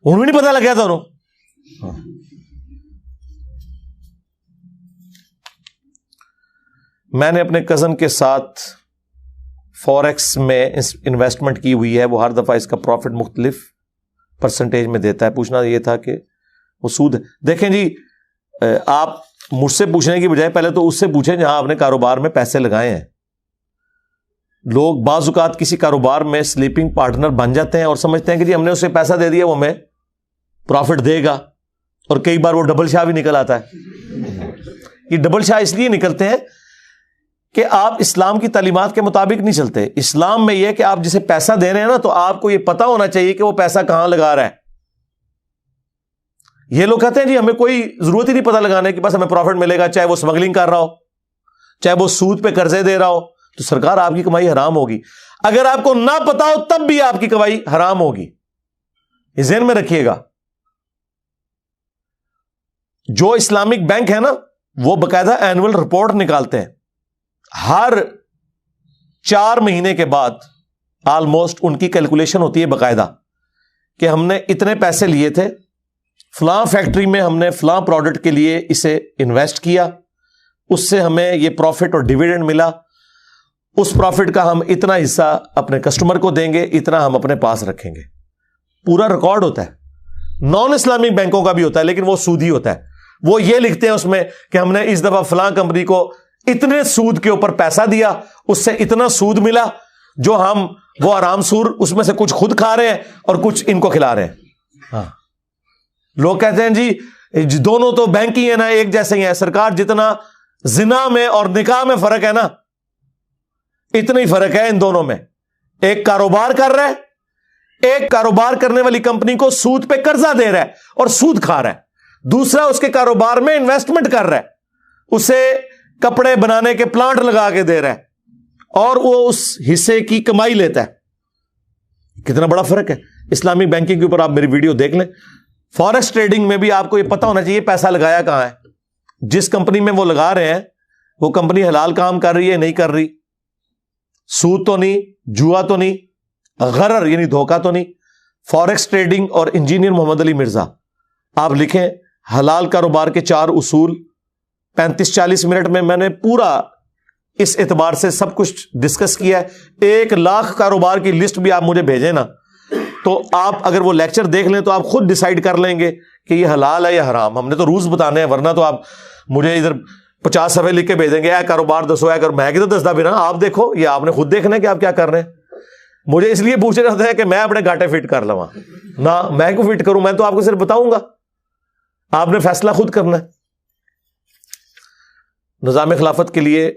انہوں نہیں پتا لگ گیا تھا انہوں. میں نے اپنے کزن کے ساتھ فوریکس میں انویسٹمنٹ کی ہوئی ہے, وہ ہر دفعہ اس کا پروفٹ مختلف پرسنٹیج میں دیتا ہے. پوچھنا یہ تھا کہ وہ سود دیکھیں جی, آپ مجھ سے پوچھنے کی بجائے پہلے تو اس سے پوچھیں جہاں آپ نے کاروبار میں پیسے لگائے ہیں. لوگ بعض اوقات کسی کاروبار میں سلیپنگ پارٹنر بن جاتے ہیں اور سمجھتے ہیں کہ جی ہم نے اسے پیسہ دے دیا وہ ہمیں پروفٹ دے گا, اور کئی بار وہ ڈبل شاہ بھی نکل آتا ہے. یہ ڈبل شاہ اس لیے نکلتے ہیں کہ آپ اسلام کی تعلیمات کے مطابق نہیں چلتے. اسلام میں یہ کہ آپ جسے پیسہ دے رہے ہیں نا, تو آپ کو یہ پتا ہونا چاہیے کہ وہ پیسہ کہاں لگا رہا ہے. یہ لوگ کہتے ہیں جی ہمیں کوئی ضرورت ہی نہیں پتہ لگانے کی, بس ہمیں پروفٹ ملے گا, چاہے وہ اسمگلنگ کر رہا ہو, چاہے وہ سود پہ قرضے دے رہا ہو. تو سرکار آپ کی کمائی حرام ہوگی. اگر آپ کو نہ پتا ہو تب بھی آپ کی کمائی حرام ہوگی, یہ ذہن میں رکھیے گا. جو اسلامک بینک ہے نا, وہ باقاعدہ اینول رپورٹ نکالتے ہیں ہر 4 مہینے کے بعد. آلموسٹ ان کی کیلکولیشن ہوتی ہے باقاعدہ کہ ہم نے اتنے پیسے لیے تھے, فلاں فیکٹری میں ہم نے فلاں پروڈکٹ کے لیے اسے انویسٹ کیا, اس سے ہمیں یہ پروفٹ اور ڈیویڈنڈ ملا, اس پروفٹ کا ہم اتنا حصہ اپنے کسٹمر کو دیں گے, اتنا ہم اپنے پاس رکھیں گے. پورا ریکارڈ ہوتا ہے. نان اسلامک بینکوں کا بھی ہوتا ہے, لیکن وہ سودی ہوتا ہے. وہ یہ لکھتے ہیں اس میں کہ ہم نے اس دفعہ فلاں کمپنی کو اتنے سود کے اوپر پیسہ دیا, اس سے اتنا سود ملا, جو ہم وہ آرام سور اس میں سے کچھ خود کھا رہے ہیں اور کچھ ان کو کھلا رہے ہیں. ہاں, لوگ کہتے ہیں جی دونوں تو بینک ہی ہیں نا, ایک جیسے ہی ہیں. سرکار جتنا زنا میں اور نکاح میں فرق ہے نا, اتنا ہی فرق ہے ان دونوں میں. ایک کاروبار کر رہا ہے, ایک کاروبار کرنے والی کمپنی کو سود پہ قرضہ دے رہا ہے اور سود کھا رہا ہے. دوسرا اس کے کاروبار میں انویسٹمنٹ کر رہا ہے, اسے کپڑے بنانے کے پلانٹ لگا کے دے رہا ہے اور وہ اس حصے کی کمائی لیتا ہے. کتنا بڑا فرق ہے. اسلامک بینکنگ کے اوپر آپ میری ویڈیو دیکھ لیں. فارکس ٹریڈنگ میں بھی آپ کو یہ پتا ہونا چاہیے پیسہ لگایا کہاں ہے. جس کمپنی میں وہ لگا رہے ہیں وہ کمپنی حلال کام کر رہی ہے نہیں کر رہی, سود تو نہیں, جوا تو نہیں, غرر یعنی دھوکہ تو نہیں. فارکس ٹریڈنگ اور انجینئر محمد علی مرزا, آپ لکھیں حلال کاروبار کے 4 اصول. 35-40 منٹ میں نے پورا اس اعتبار سے سب کچھ ڈسکس کیا ہے. 1 لاکھ کاروبار کی لسٹ بھی آپ مجھے بھیجیں نا, تو آپ اگر وہ لیکچر دیکھ لیں تو آپ خود ڈیسائیڈ کر لیں گے کہ یہ حلال ہے یا حرام. ہم نے تو رولز بتانے ہیں, ورنہ تو آپ مجھے ادھر 50 صفحے لکھ کے بھیجیں گے, اے کاروبار دسو, اے میں کدھر دستا بھی نا, آپ دیکھو. یہ آپ نے خود دیکھنا ہے کہ آپ کیا کر رہے ہیں. مجھے اس لیے پوچھ رہے ہیں کہ میں اپنے گاٹے فٹ کر لوں نہ, میں کو فٹ کروں, میں تو آپ کو صرف بتاؤں گا, آپ نے فیصلہ خود کرنا ہے. نظام خلافت کے لیے